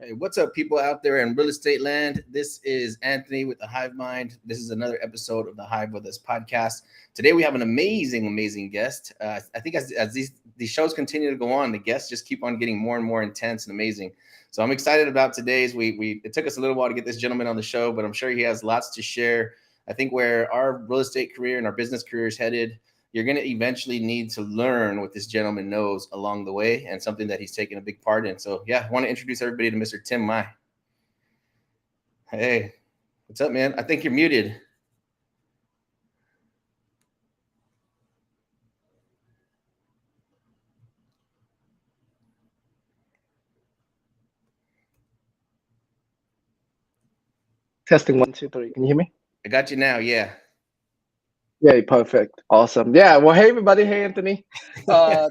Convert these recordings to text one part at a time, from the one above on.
Hey, what's up, people out there in real estate land? This is Anthony with the Hive Mind. This is another episode of the Hive with Us podcast. Today we have an amazing guest. I think as these shows continue to go on, the guests just keep on getting more and more intense and amazing. So I'm excited about today's. We it took us a little while to get this gentleman on the show, but I'm sure he has lots to share. I think where our real estate career and our business career is headed, you're going to eventually need to learn what this gentleman knows along the way, and something that he's taken a big part in. So yeah, I want to introduce everybody to Mr. Tim Mai. Hey, what's up, man? I think you're muted. Testing 1, 2, 3. Can you hear me? I got you now. Yeah. Yeah, perfect. Awesome. Yeah. Well, hey everybody. Hey Anthony. Uh,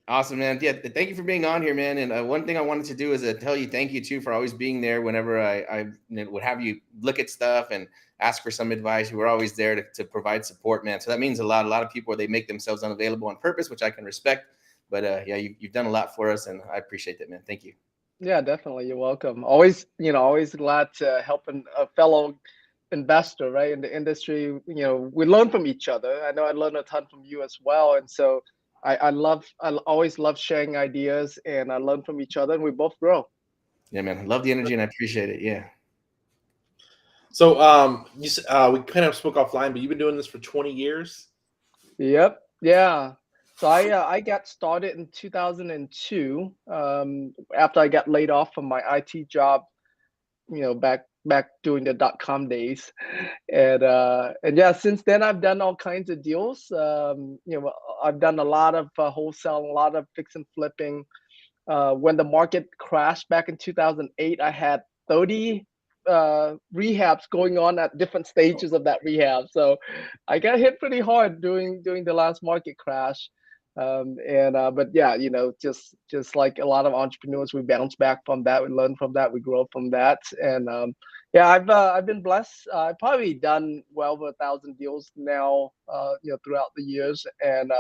Awesome, man. Yeah, thank you for being on here, man. And one thing I wanted to do is tell you thank you too for always being there whenever I would have you look at stuff and ask for some advice. You were always there to provide support, man. So that means a lot. A lot of people, they make themselves unavailable on purpose, which I can respect. But yeah, you've done a lot for us, and I appreciate that, man. Thank you. yeah, definitely. You're welcome. Always, always glad to help a fellow investor, right, in the industry. We learn from each other. I know I learned a ton from you as well, and so I always love sharing ideas, and I learn from each other, and we both grow. Yeah, man. I love the energy and I appreciate it. Yeah. So, we kind of spoke offline, but you've been doing this for 20 years. Yep. Yeah. So I got started in 2002 after I got laid off from my IT job, back during the .com days, and yeah, since then I've done all kinds of deals. I've done a lot of wholesale, a lot of fix and flipping. When the market crashed back in 2008, I had 30 rehabs going on at different stages of that rehab. So I got hit pretty hard during the last market crash. And But yeah, just like a lot of entrepreneurs, we bounce back from that, we learn from that, we grow from that. And yeah, I've been blessed. I've probably done well over 1,000 deals now, throughout the years. And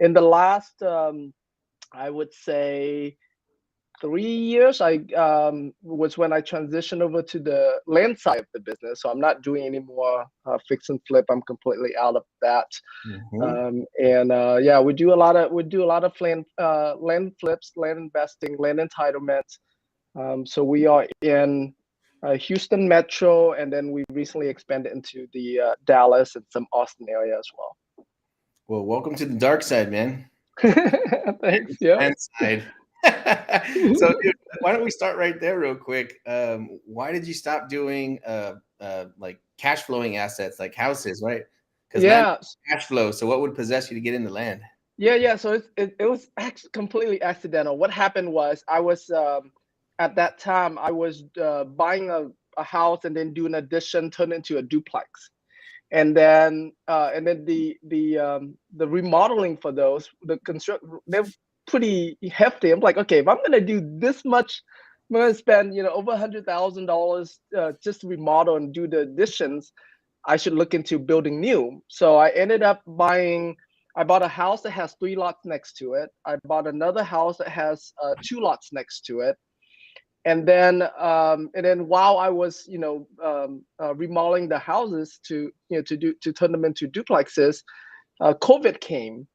in the last I would say 3 years, I was when I transitioned over to the land side of the business. So I'm not doing any more fix and flip. I'm completely out of that. Mm-hmm. And Yeah, we do a lot of land flips, land investing, land entitlements. So we are in Houston Metro, and then we recently expanded into the Dallas and some Austin area as well. Well, welcome to the dark side, man. Thanks. Yeah. And side. So, dude, why don't we start right there real quick? Why did you stop doing like cash flowing assets like houses, right? Because land Yeah. is cash flow. So what would possess you to get into land? Yeah. So it was actually completely accidental. What happened was I was at that time I was buying a house and then do an addition, turn into a duplex, and then the remodeling for those, the construct, they're pretty hefty. I'm like, okay, if I'm gonna do this much, I'm gonna spend over $100,000 just to remodel and do the additions. I should look into building new. So I ended up buying. I bought a house that has 3 lots next to it. I bought another house that has 2 lots next to it. And then while I was remodeling the houses to turn them into duplexes, COVID came,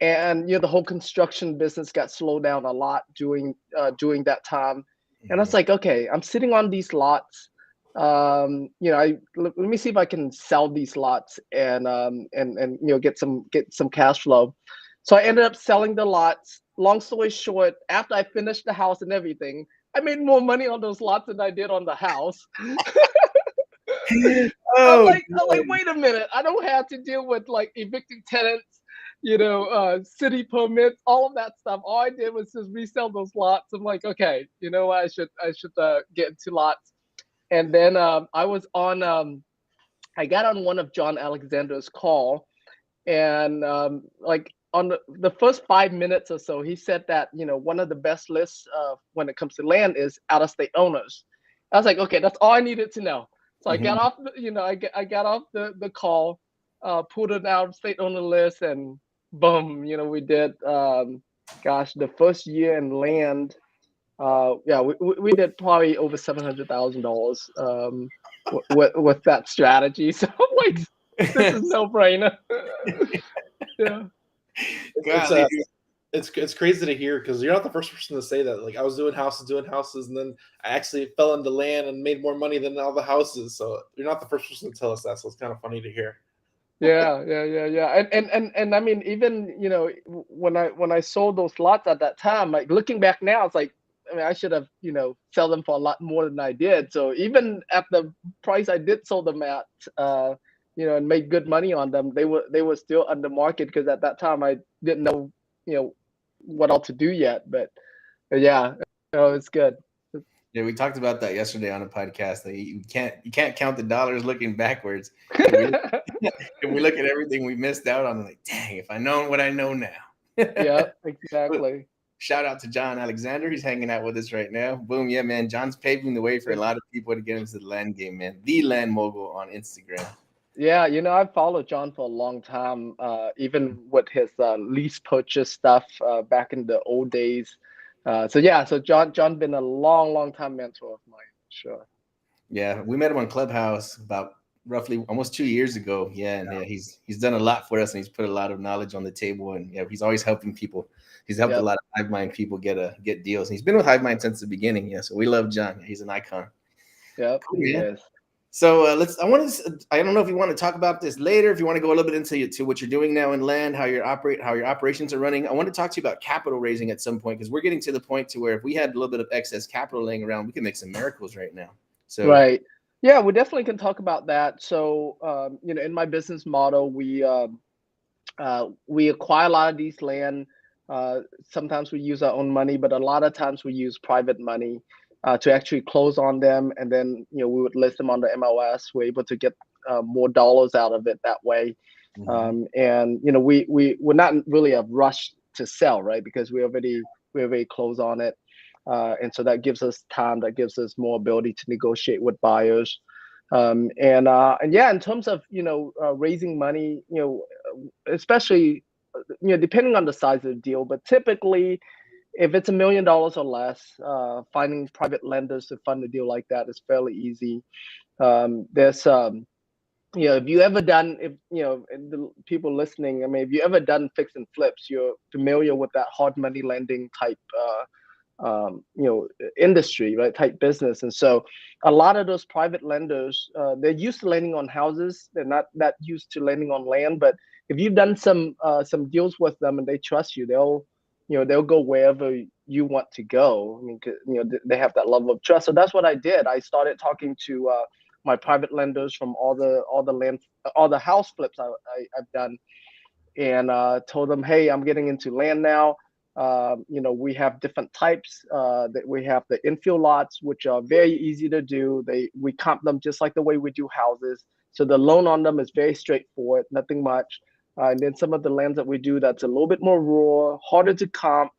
and the whole construction business got slowed down a lot during that time. And I was like, okay, I'm sitting on these lots. Let me see if I can sell these lots and get some cash flow. So I ended up selling the lots. Long story short, after I finished the house and everything, I made more money on those lots than I did on the house. Oh, I'm like, wait a minute. I don't have to deal with like evicting tenants, city permits, all of that stuff. All I did was just resell those lots. I'm like, okay, you know what? I should get into lots. And then I got on one of John Alexander's call, and like on the first 5 minutes or so, he said that one of the best lists when it comes to land is out of state owners. I was like, okay, that's all I needed to know. So I mhm. got off I got off the call, pulled an out of state owner list, and boom, we did. Gosh, the first year in land, Yeah, we did probably over $700,000 with that strategy. So I'm like, this is no brainer. Yeah. It's Golly, dude. it's crazy to hear because you're not the first person to say that. Like I was doing houses, and then I actually fell into land and made more money than all the houses. So you're not the first person to tell us that. So it's kind of funny to hear. Yeah. And I mean, even when I sold those lots at that time, like looking back now, it's like, I mean, I should have sell them for a lot more than I did. So even at the price I did sold them at, and made good money on them, they were still under market because at that time I didn't know you know what all to do yet. But yeah, it's good. Yeah, we talked about that yesterday on a podcast. That you can't count the dollars looking backwards. If we if we look at everything we missed out on, like, dang, if I known what I know now. Yeah, But exactly. shout out to John Alexander. He's hanging out with us right now. Boom, yeah, man. John's paving the way for a lot of people to get into the land game, man. The Land Mogul on Instagram. Yeah, I've followed John for a long time, even with his lease purchase stuff back in the old days. So yeah, so John been a long, long time mentor of mine, sure. Yeah, we met him on Clubhouse about roughly almost 2 years ago. Yeah, and yeah, he's done a lot for us, and he's put a lot of knowledge on the table, and yeah, he's always helping people. He's helped a Yep, lot of HiveMind people get deals, and he's been with HiveMind since the beginning. Yeah, so we love John. He's an icon. yep, Cool, he man. is. So let's. I don't know if you want to talk about this later. If you want to go a little bit to what you're doing now in land, how your operations are running. I want to talk to you about capital raising at some point because we're getting to the point to where if we had a little bit of excess capital laying around, we can make some miracles right now. So Right. Yeah, we definitely can talk about that. So, in my business model, we acquire a lot of these land. Sometimes we use our own money, but a lot of times we use private money to actually close on them, and then we would list them on the MLS. We're able to get more dollars out of it that way, mhm. and we're not really a rush to sell, right? Because we already close on it, and so that gives us time, that gives us more ability to negotiate with buyers. And yeah, in terms of raising money, especially depending on the size of the deal, but typically if it's $1 million or less, finding private lenders to fund a deal like that is fairly easy. There's if you ever done, if and the people listening, I mean, if you ever done fix and flips, you're familiar with that hard money lending type industry, right? Type business. And so a lot of those private lenders, they're used to lending on houses. They're not that used to lending on land. But if you've done some deals with them and they trust you, they'll go wherever you want to go. I mean, they have that level of trust. So that's what I did. I started talking to my private lenders from all the house flips I've done, and told them, hey, I'm getting into land now. We have different types. That we have the infill lots, which are very easy to do. We comp them just like the way we do houses. So the loan on them is very straightforward, nothing much. And then some of the lands that we do that's a little bit more rural, harder to comp.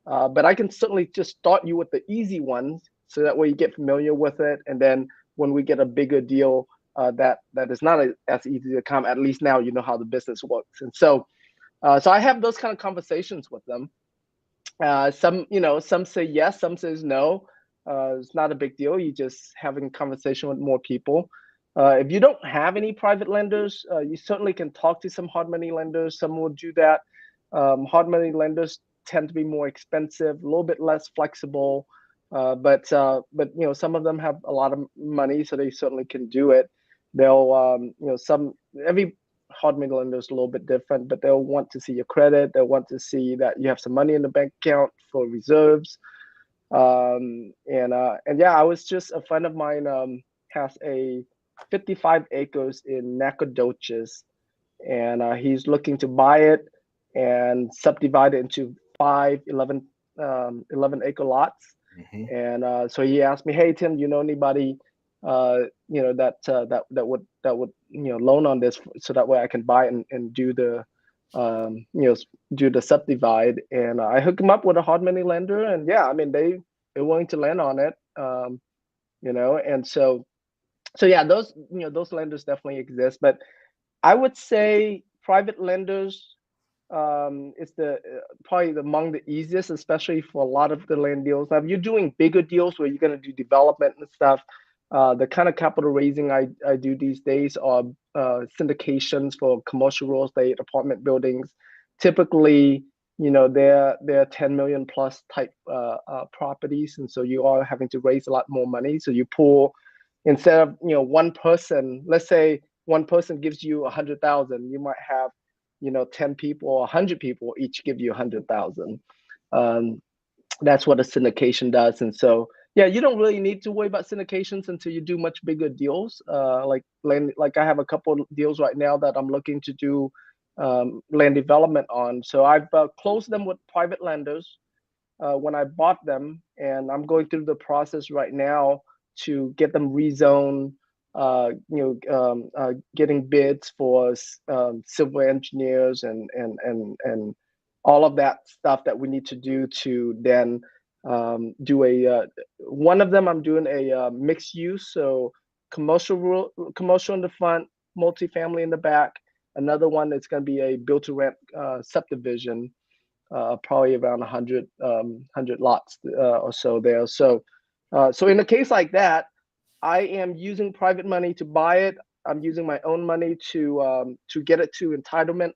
But I can certainly just start you with the easy ones, so that way you get familiar with it. And then when we get a bigger deal, that is not as easy to come. At least now you know how the business works, and so I have those kind of conversations with them. Some say yes, some says no. It's not a big deal. You just having conversation with more people. If you don't have any private lenders, you certainly can talk to some hard money lenders. Some will do that. Hard money lenders tend to be more expensive, a little bit less flexible. But some of them have a lot of money, so they certainly can do it. They'll some every hard money lender is a little bit different, but they'll want to see your credit. They'll want to see that you have some money in the bank account for reserves. And yeah, I was just a friend of mine has a 55 acres in Nacogdoches, and he's looking to buy it and subdivide it into 11 acre lots. Mhm. And so he asked me, "Hey Tim, you know anybody, that would loan on this, so that way I can buy it and do the um, you know do the subdivide?" And I hooked him up with a hard money lender, and yeah, I mean they're willing to lend on it. And so yeah, those lenders definitely exist, but I would say private lenders it's the probably among the easiest, especially for a lot of the land deals. Now, if you're doing bigger deals where you're going to do development and stuff, the kind of capital raising I do these days are syndications for commercial real estate, apartment buildings. Typically, they're 10 million plus type properties, and so you are having to raise a lot more money. So you pull, instead of one person, let's say one person gives you 100,000, you might have 10 people or 100 people each give you 100,000. That's what a syndication does. And so, yeah, you don't really need to worry about syndications until you do much bigger deals. Like I have a couple of deals right now that I'm looking to do land development on. So I've closed them with private lenders when I bought them, and I'm going through the process right now to get them rezoned. Getting bids for civil engineers and all of that stuff that we need to do to then do one of them. I'm doing a mixed use, so commercial in the front, multifamily in the back. Another one that's going to be a build to rent subdivision, probably around 100 lots or so there. So in a case like that, I am using private money to buy it. I'm using my own money to get it to entitlement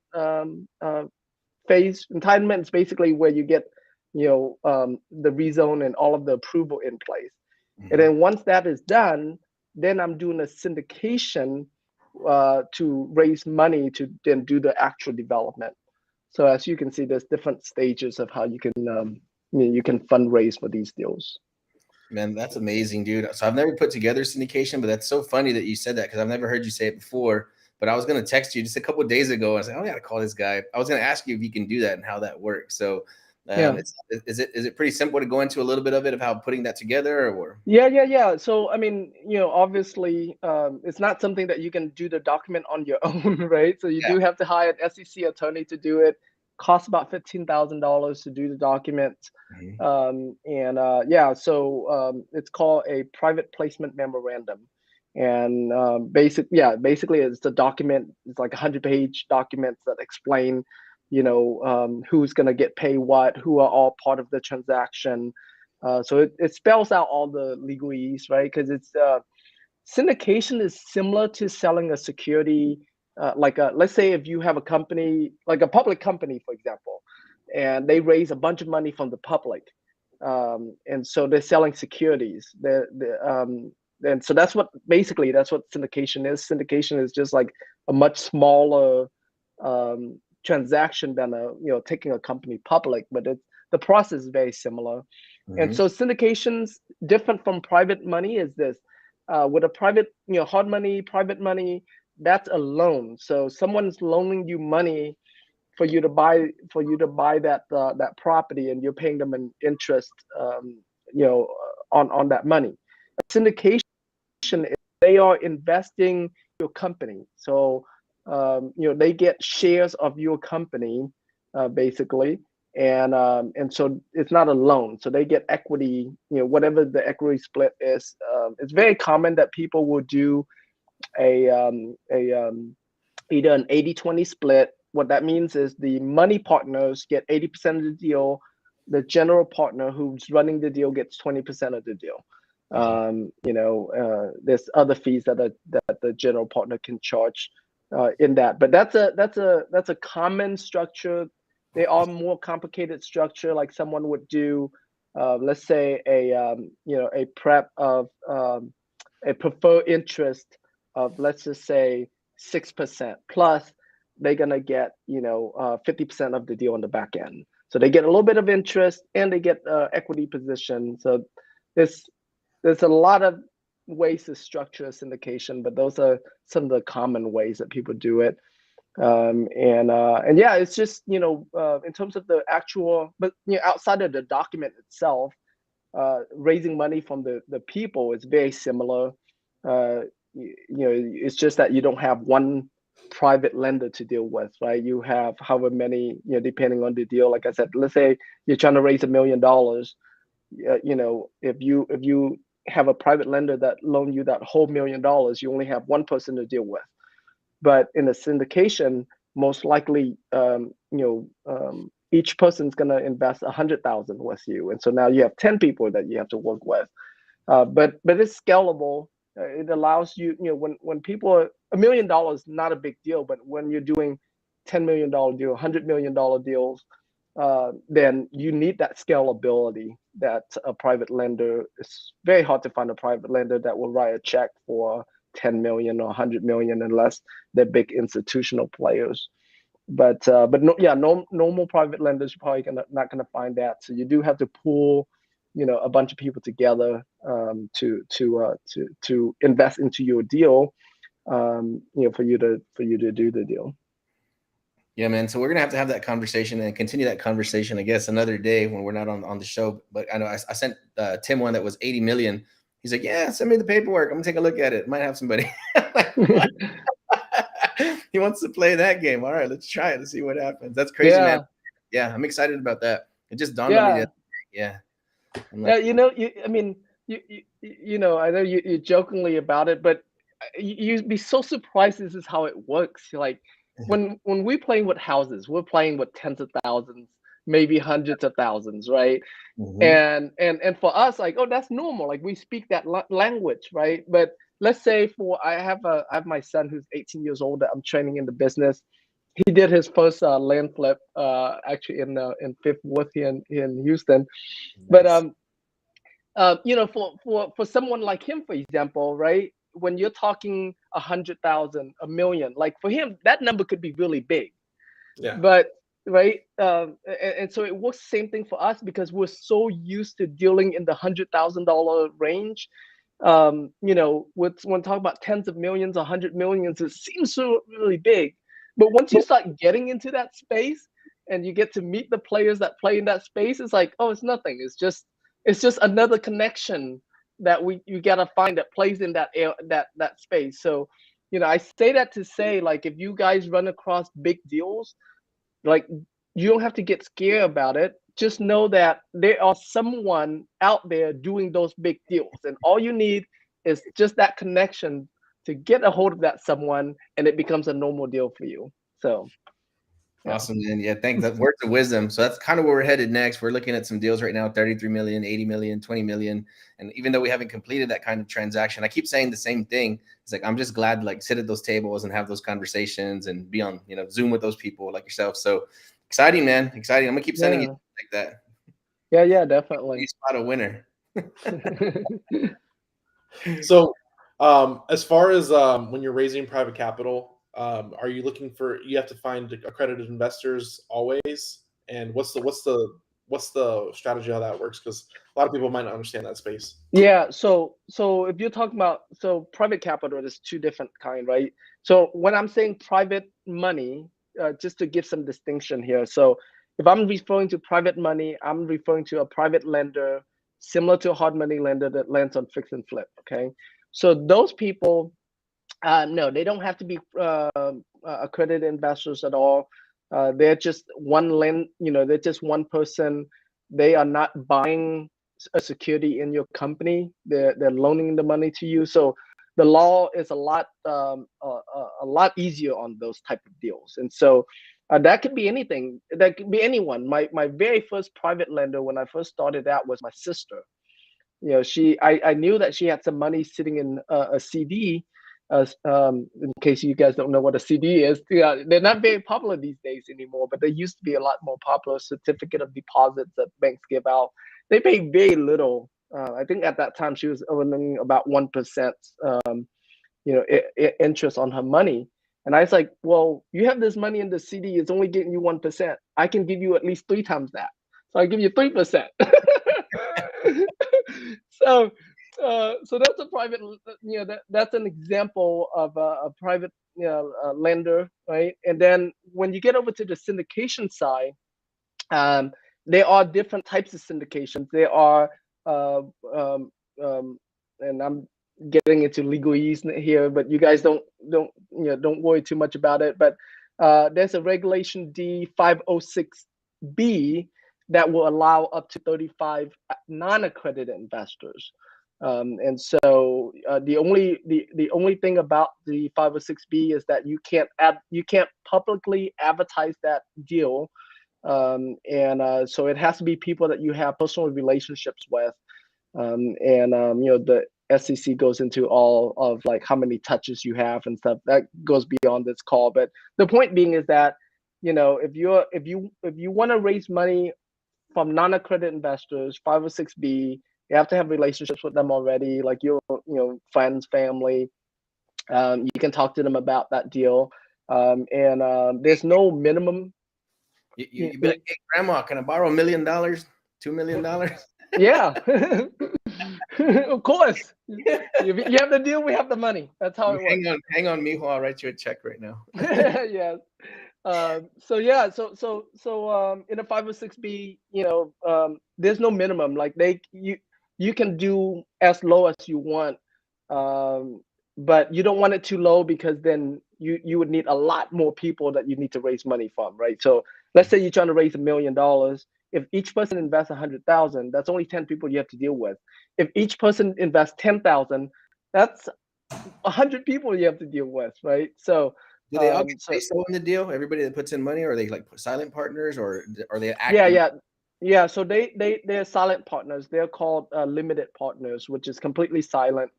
phase. Entitlement is basically where you get the rezone and all of the approval in place. Mm-hmm. And then once that is done, then I'm doing a syndication to raise money to then do the actual development. So as you can see, there's different stages of how you can fundraise for these deals. Man, that's amazing, dude. So I've never put together syndication, but that's so funny that you said that because I've never heard you say it before. But I was going to text you just a couple of days ago. And I said, oh, I got to call this guy. I was going to ask you if you can do that and how that works. So is it pretty simple to go into a little bit of it of how putting that together? Or Yeah. So I mean, obviously, it's not something that you can do the document on your own, right? So you do have to hire an SEC attorney to do it. Costs about $15,000 to do the document. Mm-hmm. So it's called a private placement memorandum. And basically it's a document. It's like 100-page documents that explain who's going to get paid what, who are all part of the transaction. So it spells out all the legalese, right? Because it's syndication is similar to selling a security. Let's say if you have a company, like a public company, for example, and they raise a bunch of money from the public, and so they're selling securities. And so that's what syndication is. Syndication is just like a much smaller transaction than taking a company public, but the process is very similar. Mm-hmm. And so syndications, different from private money, is this. With a private, hard money, private money, that's a loan. So someone's loaning you money for you to buy that property, and you're paying them an interest, on that money. Syndication is they are investing in your company. So they get shares of your company, basically. And so it's not a loan. So they get equity, whatever the equity split is. It's very common that people will do either an 80-20 split. What that means is the money partners get 80% of the deal. The general partner who's running the deal gets 20% of the deal. There's other fees that the general partner can charge in that. But that's a common structure. They are more complicated structure, like someone would do, let's say a prep of a preferred interest of, let's just say 6%, plus they're gonna get 50% of the deal on the back end. So they get a little bit of interest and they get equity position. So there's a lot of ways to structure a syndication, but those are some of the common ways that people do it. It's just in terms of the actual, but outside of the document itself, raising money from the people is very similar. It's just that you don't have one private lender to deal with, right? You have however many, depending on the deal. Like I said, let's say you're trying to raise $1 million. If you have a private lender that loan you that whole $1 million, you only have one person to deal with. But in a syndication, most likely, each person's going to invest 100,000 with you, and so now you have 10 people that you have to work with. But it's scalable. It allows you, when people are $1 million, not a big deal, but when you're doing $10 million deal, $100 million deals, then you need that scalability that a private lender. It's very hard to find a private lender that will write a check for 10 million or 100 million unless they're big institutional players. But no, yeah, no, normal private lenders are probably not gonna find that. So you do have to pull, a bunch of people together to invest into your deal, for you to do the deal. Yeah, man. So we're gonna have to have that conversation and continue that conversation, I guess, another day when we're not on the show. But I know I sent Tim one that was 80 million. He's like, yeah, send me the paperwork. I'm gonna take a look at it. Might have somebody. He wants to play that game. All right, let's try it. Let's see what happens. That's crazy, man. Yeah, I'm excited about that. It just dawned on me. Yeah. Like, I mean, I know you're jokingly about it, but you'd be so surprised this is how it works. Like when we're playing with houses, we're playing with tens of thousands, maybe hundreds of thousands, right? Mm-hmm. And for us, like, oh, that's normal. Like we speak that language, right? But let's say I have my son who's 18 years old that I'm training in the business. He did his first land flip actually in Fifth Ward here in Houston. Nice. But for someone like him, for example, right? When you're talking 100,000, a million, like for him, that number could be really big. Yeah. But right, and so it works same thing for us because we're so used to dealing in the $100,000 range. When talking about tens of millions, 100 millions, it seems so really big. But once you start getting into that space and you get to meet the players that play in that space, it's like, oh, it's nothing. It's just another connection that you gotta find that plays in that space. So, I say that to say, like, if you guys run across big deals, like, you don't have to get scared about it. Just know that there are someone out there doing those big deals, and all you need is just that connection to get a hold of that someone, and it becomes a normal deal for you. So yeah. Awesome, man. Yeah, thanks. That's words of wisdom. So that's kind of where we're headed next. We're looking at some deals right now, 33 million, 80 million, 20 million. And even though we haven't completed that kind of transaction, I keep saying the same thing. It's like, I'm just glad to like sit at those tables and have those conversations and be on, Zoom with those people like yourself. So exciting, man. Exciting. I'm gonna keep sending you like that. Yeah, definitely. You spot a winner. So as far as when you're raising private capital, are you looking for, you have to find accredited investors always? And what's the strategy how that works? Because a lot of people might not understand that space. Yeah, so if you're talking about, private capital, there's two different kind, right? So when I'm saying private money, just to give some distinction here. So if I'm referring to private money, I'm referring to a private lender similar to a hard money lender that lends on fix and flip. Okay, so those people, no, they don't have to be accredited investors at all. They're just they're just one person. They are not buying a security in your company. They're loaning the money to you. So the law is a lot easier on those type of deals. And so that could be anything. That could be anyone. My very first private lender when I first started out was my sister. I knew that she had some money sitting in a CD. In case you guys don't know what a CD is, they're not very popular these days anymore, but they used to be a lot more popular. Certificate of deposits that banks give out. They pay very little. I think at that time she was earning about 1%, interest on her money. And I was like, well, you have this money in the CD, it's only getting you 1%. I can give you at least 3 times that. So I give you 3%. So that's a private, that's an example of a private, lender, right? And then when you get over to the syndication side, there are different types of syndications. There are, and I'm getting into legalese here, but you guys don't worry too much about it. But there's a Regulation D 506B that will allow up to 35 non-accredited investors. And so the only thing about the 506B is that you can't publicly advertise that deal, and so it has to be people that you have personal relationships with, the SEC goes into all of like how many touches you have and stuff that goes beyond this call. But the point being is that if you want to raise money from non-accredited investors, 506B, you have to have relationships with them already, like your friends, family. You can talk to them about that deal, and there's no minimum. You be like, hey, grandma, can I borrow $1 million, $2 million? Yeah, of course. You have the deal, we have the money. That's how it works. Hang on, mijo. I'll write you a check right now. Yes. So yeah, so in a 506B, there's no minimum. Like you can do as low as you want, but you don't want it too low because then you would need a lot more people that you need to raise money from, right? So let's say you're trying to raise $1 million. If each person invests 100,000, that's only 10 people you have to deal with. If each person invests 10,000, that's 100 people you have to deal with, right? So do they all get so in the deal? Everybody that puts in money, or are they like silent partners, or are they active? active? Yeah. So they're silent partners. They're called limited partners, which is completely silent.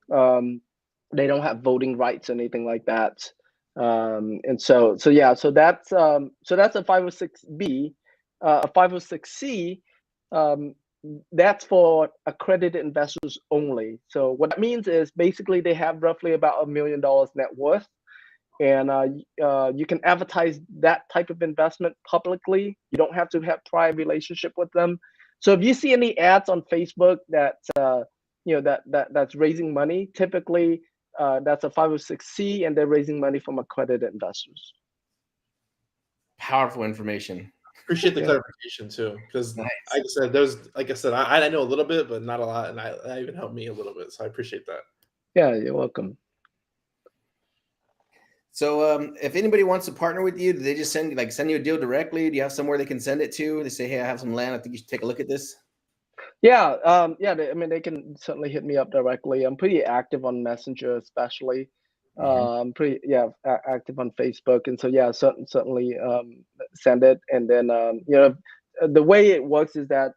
They don't have voting rights or anything like that. And so that's a 506B. A 506C, that's for accredited investors only. So what that means is basically they have roughly about $1 million net worth, and you can advertise that type of investment publicly. You don't have to have prior relationship with them. So if you see any ads on Facebook that's raising money, typically that's a 506C, and they're raising money from accredited investors. Powerful information. Appreciate the clarification too, because nice. Like I said, I know a little bit, but not a lot, and that even helped me a little bit. So I appreciate that. Yeah, you're welcome. So if anybody wants to partner with you, do they just send you a deal directly? Do you have somewhere they can send it to? They say, hey, I have some land. I think you should take a look at this. Yeah, they can certainly hit me up directly. I'm pretty active on Messenger, especially. I'm pretty active on Facebook, and so certainly send it. And then the way it works is that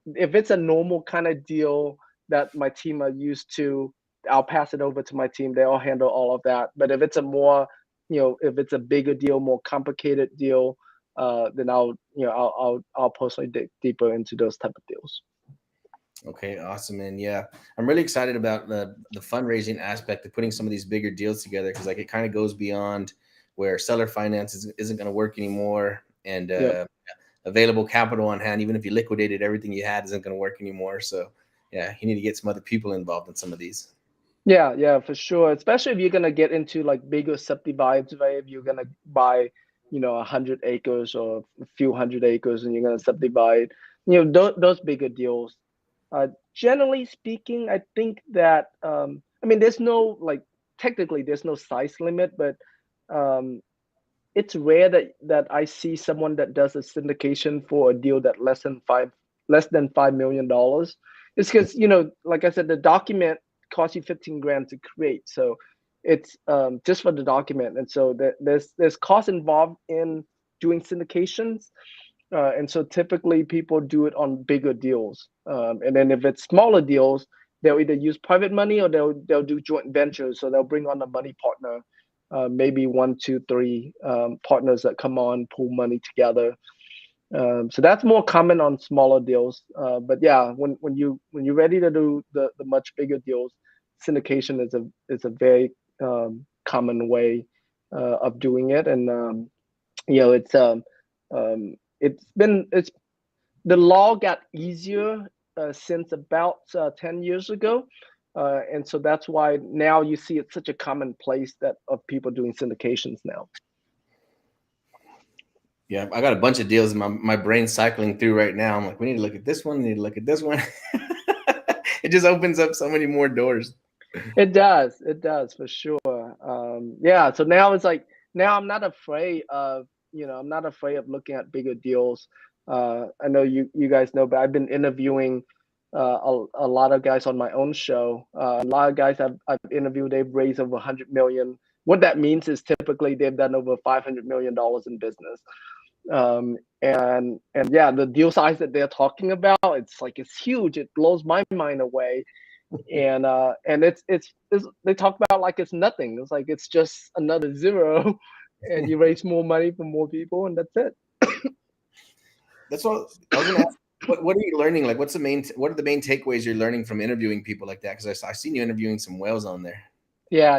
if it's a normal kind of deal that my team are used to, I'll pass it over to my team. They'll handle all of that. But if it's a more if it's a bigger deal, more complicated deal, then I'll personally dig deeper into those type of deals. Okay, awesome, man. Yeah, I'm really excited about the fundraising aspect of putting some of these bigger deals together, because like it kind of goes beyond where seller finance isn't going to work anymore, and available capital on hand, even if you liquidated everything you had, isn't going to work anymore. So yeah, you need to get some other people involved in some of these. Yeah, for sure. Especially if you're gonna get into like bigger subdivides, right? If you're gonna buy 100 acres or a few hundred acres and you're gonna subdivide, those bigger deals. Generally speaking, I think that there's no technically there's no size limit, but it's rare that I see someone that does a syndication for a deal that less than $5 million. It's because like I said, the document costs you 15 grand to create, so it's just for the document, and so there's cost involved in doing syndications. And so typically people do it on bigger deals. And then if it's smaller deals, they'll either use private money or they'll do joint ventures. So they'll bring on a money partner, maybe 1, 2, 3 partners that come on, pool money together. So that's more common on smaller deals. But yeah, when you're ready to do the much bigger deals, syndication is a very common way of doing it. And it's the law got easier since about 10 years ago, and so that's why now you see it's such a common place of people doing syndications now. Yeah, I got a bunch of deals in my brain cycling through right now. I'm like, we need to look at this one, we need to look at this one. It just opens up so many more doors. It does for sure. So now it's like, now I'm not afraid of looking at bigger deals. I know you guys know, but I've been interviewing a lot of guys on my own show. A lot of guys I've interviewed, they've raised over 100 million. What that means is typically they've done over $500 million in business. And yeah, the deal size that they're talking about, it's huge. It blows my mind away. And it's they talk about like it's nothing. It's like it's just another zero, and you raise more money for more people, and that's it. That's all I was gonna ask. What are you learning? Like, what are the main takeaways you're learning from interviewing people like that? Because I've seen you interviewing some whales on there. Yeah.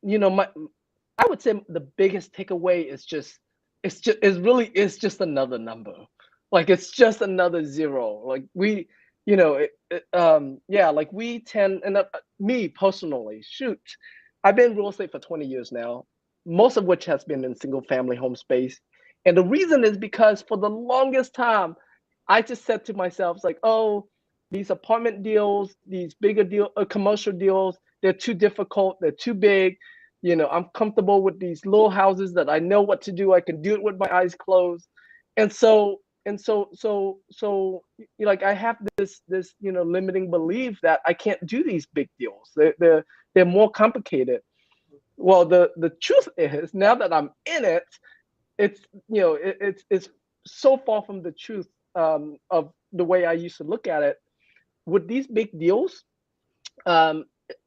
You know, I would say the biggest takeaway is it's just another number. Like it's just another zero. Like we, like we tend, and me personally, shoot, I've been in real estate for 20 years now, most of which has been in single family home space. And the reason is because for the longest time, I just said to myself, it's like, oh, these apartment deals, these bigger commercial deals, they're too difficult, they're too big. I'm comfortable with these little houses that I know what to do. I can do it with my eyes closed. And so like I have this limiting belief that I can't do these big deals. They're more complicated. Well, the truth is, now that I'm in it, it's so far from the truth of the way I used to look at it. With these big deals,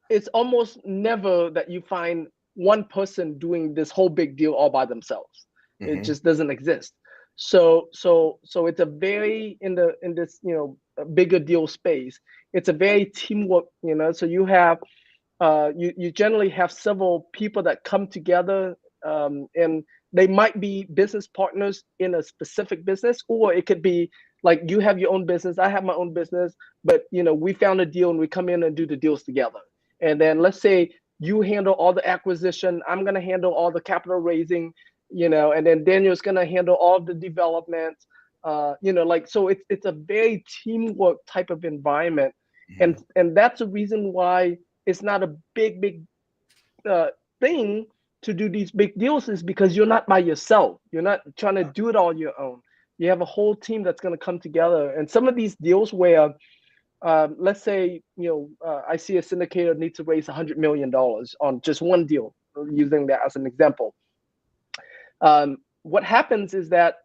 it's almost never that you find one person doing this whole big deal all by themselves. It just doesn't exist. So it's a very in this bigger deal space. It's a very teamwork. So you have you generally have several people that come together, and they might be business partners in a specific business, or it could be like you have your own business, I have my own business, but we found a deal and we come in and do the deals together. And then let's say you handle all the acquisition, I'm going to handle all the capital raising, and then Daniel's going to handle all of the development. So it's a very teamwork type of environment. And that's the reason why it's not a big thing to do these big deals, is because you're not by yourself. You're not trying to do it all on your own. You have a whole team that's going to come together. And some of these deals where let's say I see a syndicator needs to raise $100 million on just one deal, using that as an example. What happens is that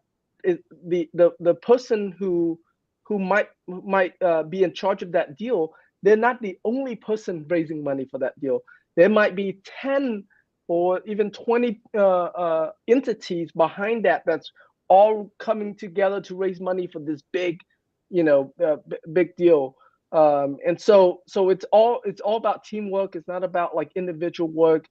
the person who might be in charge of that deal, they're not the only person raising money for that deal. There might be 10 or even 20 entities behind that's all coming together to raise money for this big big deal. And so it's all about teamwork. It's not about like individual work.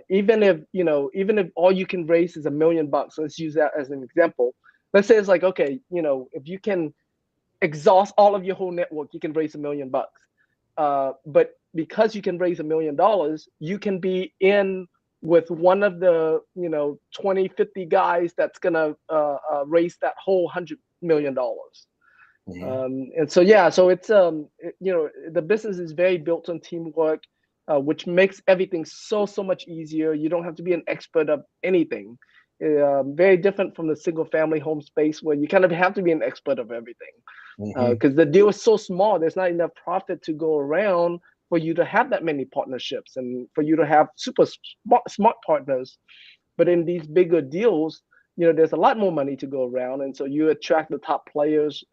Even if all you can raise is $1 million, let's use that as an example. Let's say it's like, okay, if you can exhaust all of your whole network, you can raise $1 million. But because you can raise $1 million, you can be in with one of the 20, 50 guys that's gonna raise that whole $100 million. And so so it's the business is very built on teamwork, which makes everything so much easier. You don't have to be an expert of anything. Very different from the single family home space, where you kind of have to be an expert of everything, because the deal is so small. There's not enough profit to go around for you to have that many partnerships and for you to have super smart partners. But in these bigger deals, there's a lot more money to go around, and so you attract the top players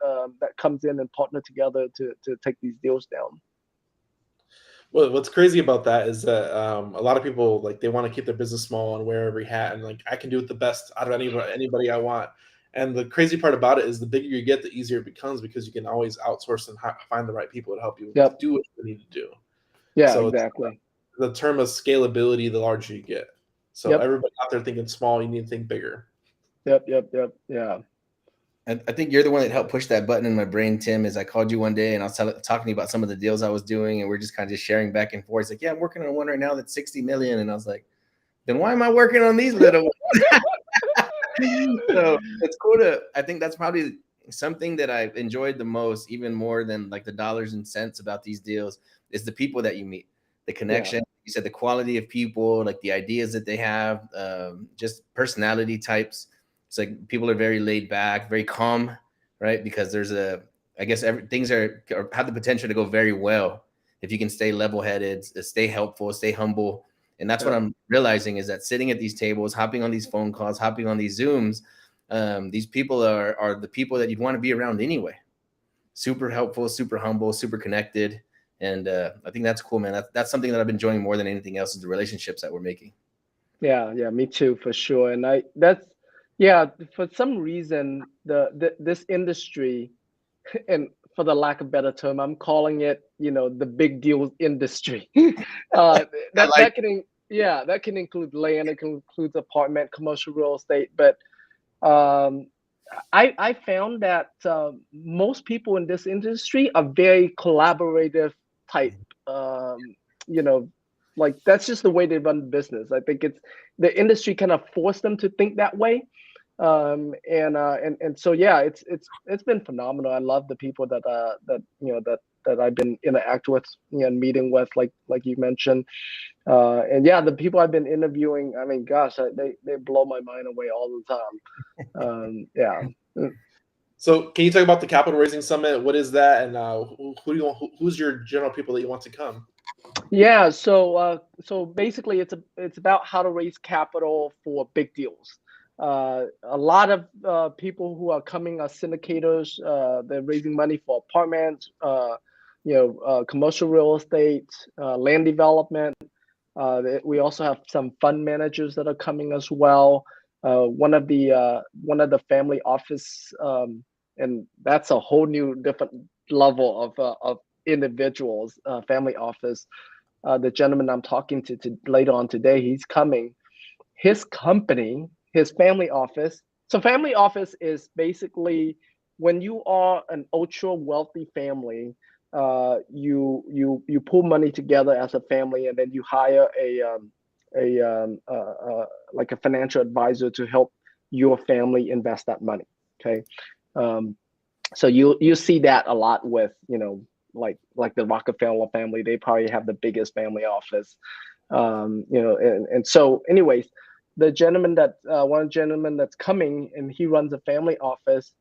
that comes in and partner together to take these deals down. Well, what's crazy about that is that a lot of people, like, they want to keep their business small and wear every hat, and like, I can do it the best out of anybody I want. And the crazy part about it is the bigger you get, the easier it becomes, because you can always outsource and find the right people to help you do what you need to do. Yeah, so exactly. The term of scalability, the larger you get. So everybody out there thinking small, you need to think bigger. Yep. Yeah. I think you're the one that helped push that button in my brain, Tim. Is I called you one day and I was talking to you about some of the deals I was doing, and we're just kind of sharing back and forth. It's like, yeah, I'm working on one right now that's 60 million, and I was like, then why am I working on these little ones? So it's cool I think that's probably something that I've enjoyed the most, even more than like the dollars and cents about these deals, is the people that you meet, the connection. You said the quality of people, like the ideas that they have, just personality types. It's like people are very laid back, very calm, right? Because there's a I guess things have the potential to go very well if you can stay level-headed, stay helpful, stay humble. And that's what I'm realizing, is that sitting at these tables, hopping on these phone calls, hopping on these Zooms, these people are the people that you'd want to be around anyway. Super helpful, super humble, super connected. And I think that's cool, man. That's something that I've been enjoying more than anything else, is the relationships that we're making. Yeah, me too, for sure. And for some reason, this industry, and for the lack of better term, I'm calling it, the big deals industry. I like That can include land, it can include apartment, commercial real estate, but um, I found that most people in this industry are very collaborative type. Um, you know, like that's just the way they run business. I think it's the industry kind of forced them to think that way. And so yeah, it's been phenomenal. I love the people that I've been interact with, and meeting with, like you mentioned. And yeah, the people I've been interviewing, I mean, gosh, they blow my mind away all the time. Yeah. So, can you talk about the capital raising summit? What is that, and who's your general people that you want to come? Yeah, so basically, it's about how to raise capital for big deals. A lot of people who are coming are syndicators. They're raising money for apartments, commercial real estate, land development. We also have some fund managers that are coming as well. One of the family office, and that's a whole new different level of individuals. Family office. The gentleman I'm talking to later on today, he's coming. His company, his family office. So family office is basically when you are an ultra wealthy family, you pull money together as a family, and then you hire like a financial advisor to help your family invest that money. Okay, so you see that a lot with like the Rockefeller family. They probably have the biggest family office. And so anyways, one gentleman that's coming, and he runs a family office.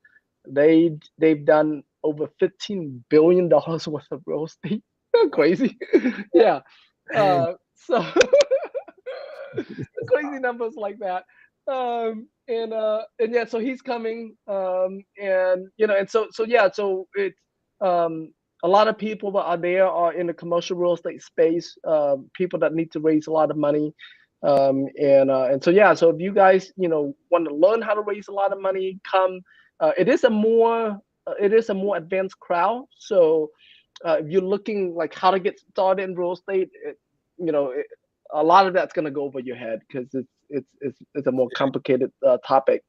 They've done over $15 billion worth of real estate. Crazy. Yeah. So crazy numbers like that. And yeah, so he's coming. So it's a lot of people that are there are in the commercial real estate space, people that need to raise a lot of money. And so yeah, so if you guys want to learn how to raise a lot of money, come. It is a more advanced crowd. So if you're looking like how to get started in real estate, a lot of that's going to go over your head, because it's a more complicated topic.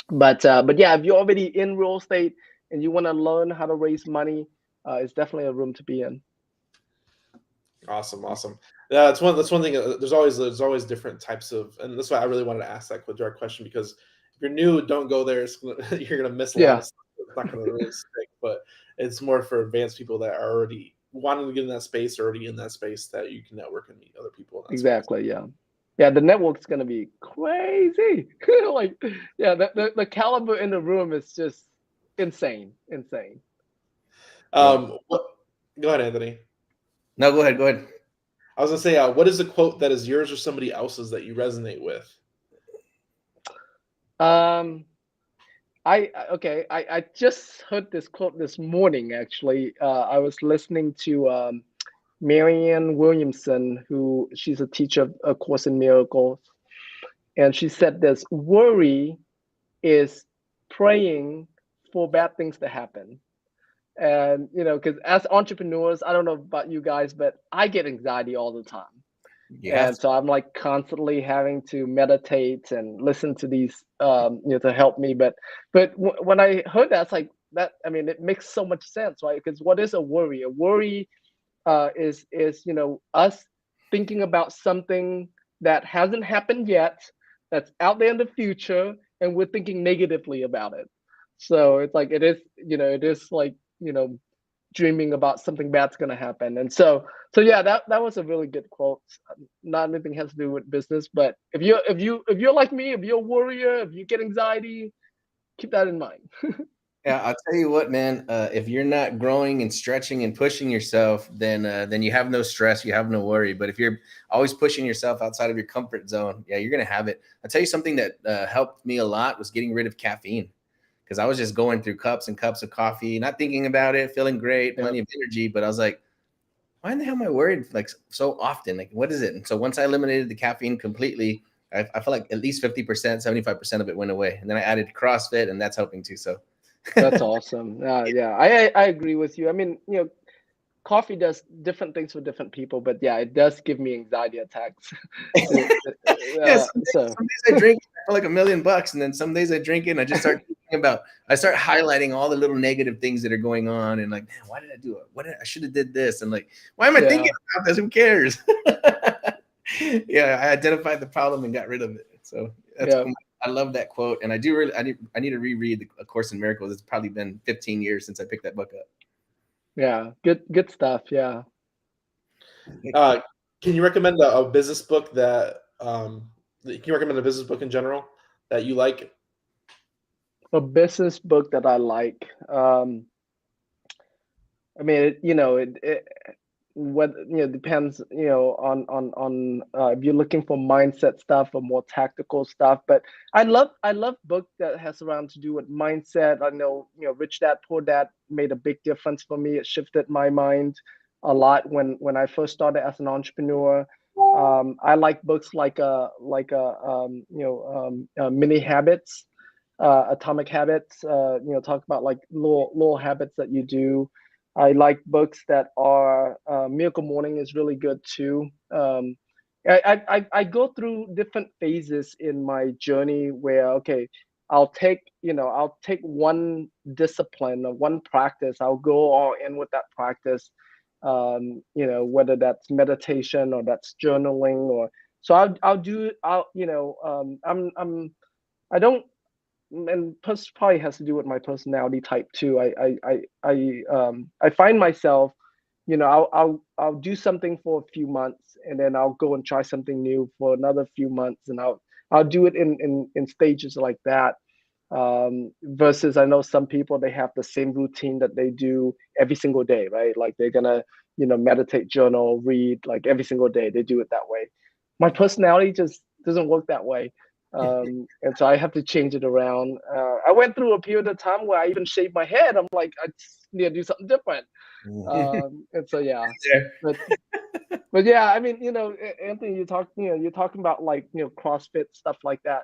But yeah, if you're already in real estate and you want to learn how to raise money, it's definitely a room to be in. Awesome. Yeah, that's one thing. There's always different types of, and that's why I really wanted to ask that direct question, because if you're new, don't go there. You're gonna miss a lot of stuff. It's not gonna really stick, but it's more for advanced people that are already wanting to get in that space, or already in that space, that you can network and meet other people in that Exactly. space. Yeah. The network's gonna be crazy. Like, yeah, the caliber in the room is just insane. Go ahead, Anthony. No, go ahead. I was gonna say, what is a quote that is yours or somebody else's that you resonate with? I just heard this quote this morning. Actually, I was listening to Marianne Williamson, who she's a teacher of A Course in Miracles, and she said this: worry is praying for bad things to happen. And because as entrepreneurs, I don't know about you guys, but I get anxiety all the time. And so I'm like constantly having to meditate and listen to these to help me. But when I heard that, it's like that, I mean, it makes so much sense, right? Because what is a worry? A worry is us thinking about something that hasn't happened yet, that's out there in the future, and we're thinking negatively about it. So it's like it is like dreaming about something bad's going to happen. And so yeah, that was a really good quote. Not anything has to do with business, but if you're like me, if you're a worrier, if you get anxiety, keep that in mind. Yeah, I'll tell you what, man. If you're not growing and stretching and pushing yourself, then you have no stress, you have no worry. But if you're always pushing yourself outside of your comfort zone, yeah, you're gonna have it. I'll tell you something that helped me a lot was getting rid of caffeine because I was just going through cups and cups of coffee, not thinking about it, feeling great, Yep. plenty of energy. But I was like, why in the hell am I worried like so often? Like, what is it? And so once I eliminated the caffeine completely, I feel like at least 50%, 75% of it went away. And then I added CrossFit, and that's helping too. So. That's awesome. Yeah, I agree with you. I mean, coffee does different things for different people, but yeah, it does give me anxiety attacks. Yeah, So some days I drink for like $1,000,000, and then some days I drink it and I just start thinking about. I start highlighting all the little negative things that are going on, and like, man, why did I do it? I should have did this, and like, why am I thinking about this? Who cares? Yeah, I identified the problem and got rid of it. So that's cool. I love that quote, and I do really. I need to reread A Course in Miracles. It's probably been 15 years since I picked that book up. Yeah, good stuff. Yeah. Can you recommend a business book that? Can you recommend a business book in general that you like? A business book that I like. I mean, it what depends, on if you're looking for mindset stuff or more tactical stuff. But I love books that has around to do with mindset. I know, Rich Dad Poor Dad made a big difference for me. It shifted my mind a lot when I first started as an entrepreneur. I like books like Mini Habits, Atomic Habits. Talk about like little habits that you do. I like books that are Miracle Morning is really good too. I go through different phases in my journey where, okay, I'll take one discipline or one practice. I'll go all in with that practice. Whether that's meditation or that's journaling, or so I'll do I'll you know I don't, and probably has to do with my personality type too. I find myself, I'll do something for a few months, and then I'll go and try something new for another few months, and I'll do it in stages like that. Versus, I know some people, they have the same routine that they do every single day, right? Like they're gonna, meditate, journal, read, like every single day. They do it that way. My personality just doesn't work that way. And so I have to change it around. I went through a period of time where I even shaved my head. I'm like, I just need to do something different. And so yeah, but yeah, I mean, Anthony, you're talking about like, CrossFit stuff like that.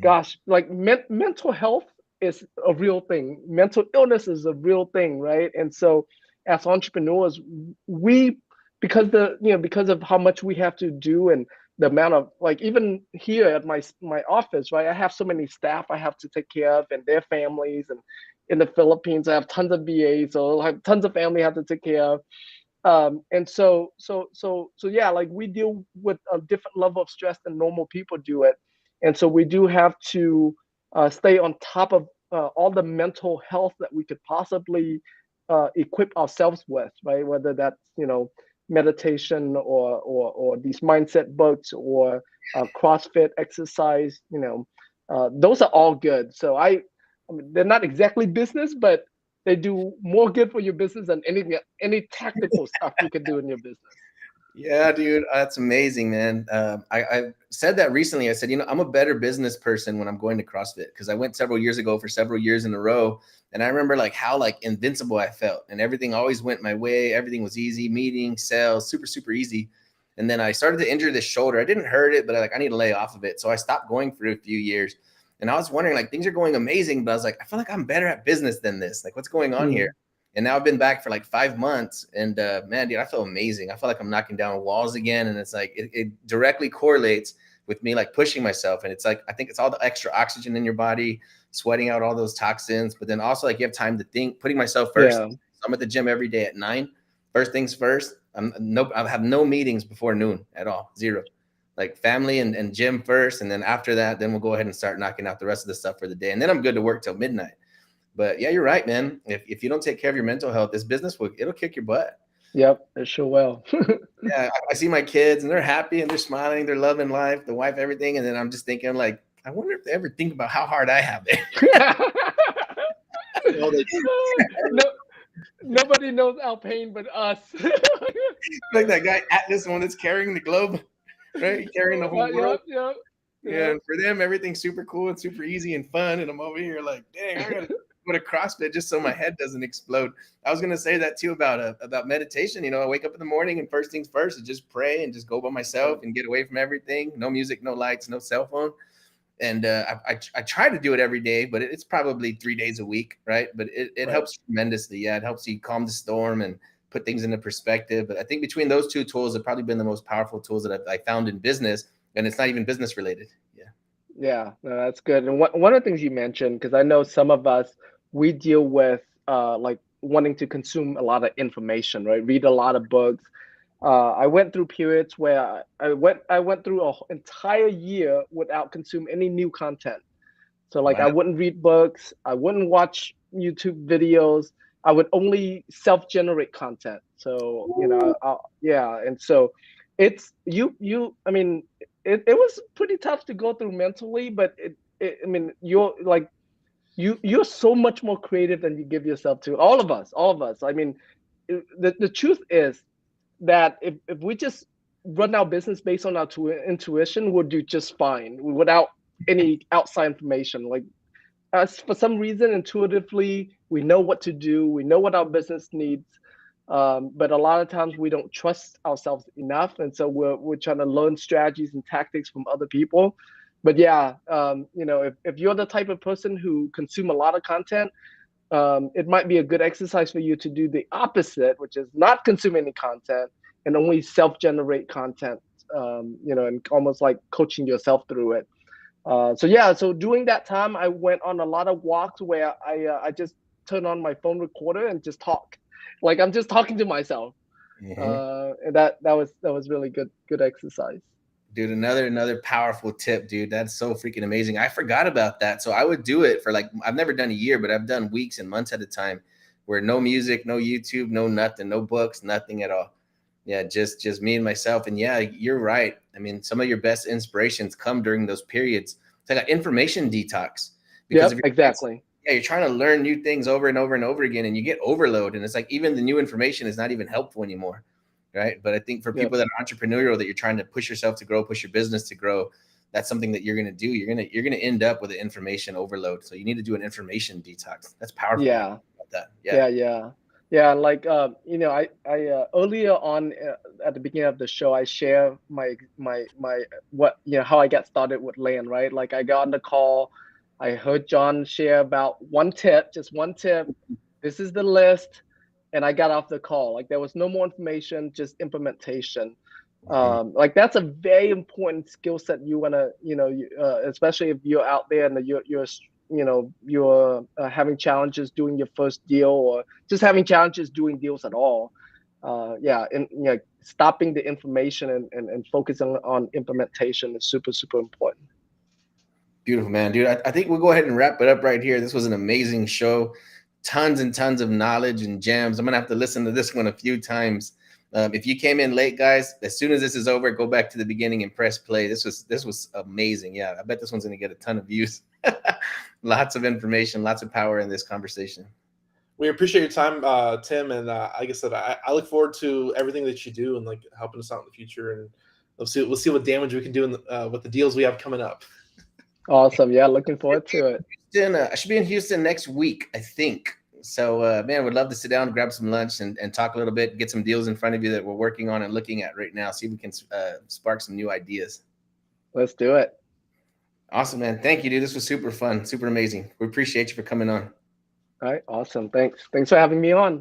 Gosh, like mental health is a real thing. Mental illness is a real thing, right? And so as entrepreneurs, we because of how much we have to do, and the amount of, like, even here at my office, right? I have so many staff I have to take care of and their families, and in the Philippines I have tons of VAs, so I have tons of family I have to take care of. And so yeah, like we deal with a different level of stress than normal people do it. And so we do have to stay on top of all the mental health that we could possibly equip ourselves with, right? Whether that's, meditation, or these mindset books, or CrossFit exercise, those are all good. So I mean, they're not exactly business, but they do more good for your business than any tactical stuff you could do in your business. Yeah, dude, that's amazing, man. I said that recently. I said, I'm a better business person when I'm going to CrossFit, because I went several years ago for several years in a row, and I remember like how like invincible I felt, and everything always went my way. Everything was easy, meetings, sales, super super easy. And then I started to injure this shoulder. I didn't hurt it, but I need to lay off of it. So I stopped going for a few years, and I was wondering, like, things are going amazing, but I was like, I feel like I'm better at business than this. Like, what's going on here? And now I've been back for like 5 months, and man, dude, I feel amazing. I feel like I'm knocking down walls again, and it's like it directly correlates with me like pushing myself. And it's like, I think it's all the extra oxygen in your body, sweating out all those toxins, but then also like you have time to think, putting myself first. Yeah. I'm at the gym every day at 9. First things first. I have no meetings before noon at all, 0. Like family and gym first, and then after that, then we'll go ahead and start knocking out the rest of the stuff for the day, and then I'm good to work till midnight. But yeah, you're right, man. If you don't take care of your mental health, this business it'll kick your butt. Yep, it sure will. Yeah, I see my kids, and they're happy and they're smiling, they're loving life, the wife, everything, and then I'm just thinking like, I wonder if they ever think about how hard I have it. Oh, they- No, nobody knows our pain but us. Like that guy Atlas, the one that's carrying the globe, right? Carrying the whole world. Yep. Yeah, and for them, everything's super cool and super easy and fun. And I'm over here like, dang, I gotta go to CrossFit just so my head doesn't explode. I was gonna say that too about meditation. You know, I wake up in the morning and first things first is just pray and just go by myself and get away from everything. No music, no lights, no cell phone. And I try to do it every day, but it's probably 3 days a week, right? But it Right. helps tremendously. Yeah, it helps you calm the storm and put things into perspective. But I think between those two tools have probably been the most powerful tools that I found in business, and it's not even business related. Yeah. Yeah, no, that's good. And one of the things you mentioned, because I know some of us, we deal with like wanting to consume a lot of information, right? Read a lot of books. I went through periods where I went through an entire year without consuming any new content. So like I Wow. wouldn't read books, I wouldn't watch YouTube videos. I would only self-generate content. So yeah, and so it's you. I mean, it was pretty tough to go through mentally, but I mean, you're like you're so much more creative than you give yourself to. All of us. I mean, the truth is that if we just run our business based on our intuition, we'll do just fine without any outside information. Like us, for some reason, intuitively, we know what to do. We know what our business needs. But a lot of times we don't trust ourselves enough. And so we're trying to learn strategies and tactics from other people. But yeah, if you're the type of person who consume a lot of content, it might be a good exercise for you to do the opposite, which is not consume any content and only self-generate content, and almost like coaching yourself through it. So during that time, I went on a lot of walks where I just turn on my phone recorder and just talk, like I'm just talking to myself. And that was really good exercise. Dude, another powerful tip, dude. That's so freaking amazing. I forgot about that. So I would do it for like, I've never done a year, but I've done weeks and months at a time where no music, no YouTube, no nothing, no books, nothing at all. Yeah, just me and myself. And yeah, you're right. I mean, some of your best inspirations come during those periods. It's like an information detox. Because Yep, exactly. you're trying to learn new things over and over and over again, and you get overload. And it's like even the new information is not even helpful anymore. Right. But I think for Yep. people that are entrepreneurial, that you're trying to push yourself to grow, push your business to grow, that's something that you're going to do. You're going to end up with an information overload. So you need to do an information detox. That's powerful. Yeah. About that. Yeah. Yeah. Like I earlier on at the beginning of the show, I share my what how I got started with land. Right. Like I got on the call, I heard John share about one tip, just one tip. This is the list. And I got off the call. Like there was no more information, just implementation. Like that's a very important skill set you want to, especially if you're out there and you're having challenges doing your first deal or just having challenges doing deals at all. And stopping the information and focusing on implementation is super, super important. Beautiful, man, dude. I think we'll go ahead and wrap it up right here. This was an amazing show. Tons and tons of knowledge and gems. I'm gonna have to listen to this one a few times. If you came in late, guys, as soon as this is over, go back to the beginning and press play. This was amazing. Yeah, I bet this one's gonna get a ton of views. Lots of information, lots of power in this conversation. We appreciate your time, Tim, and like I said, I look forward to everything that you do and like helping us out in the future. And we'll see what damage we can do with the deals we have coming up. Awesome. Yeah, looking forward to it. I should be in Houston next week, I think. So, man, would love to sit down and grab some lunch and talk a little bit, get some deals in front of you that we're working on and looking at right now. See if we can spark some new ideas. Let's do it. Awesome, man. Thank you, dude. This was super fun, super amazing. We appreciate you for coming on. All right. Awesome. Thanks for having me on.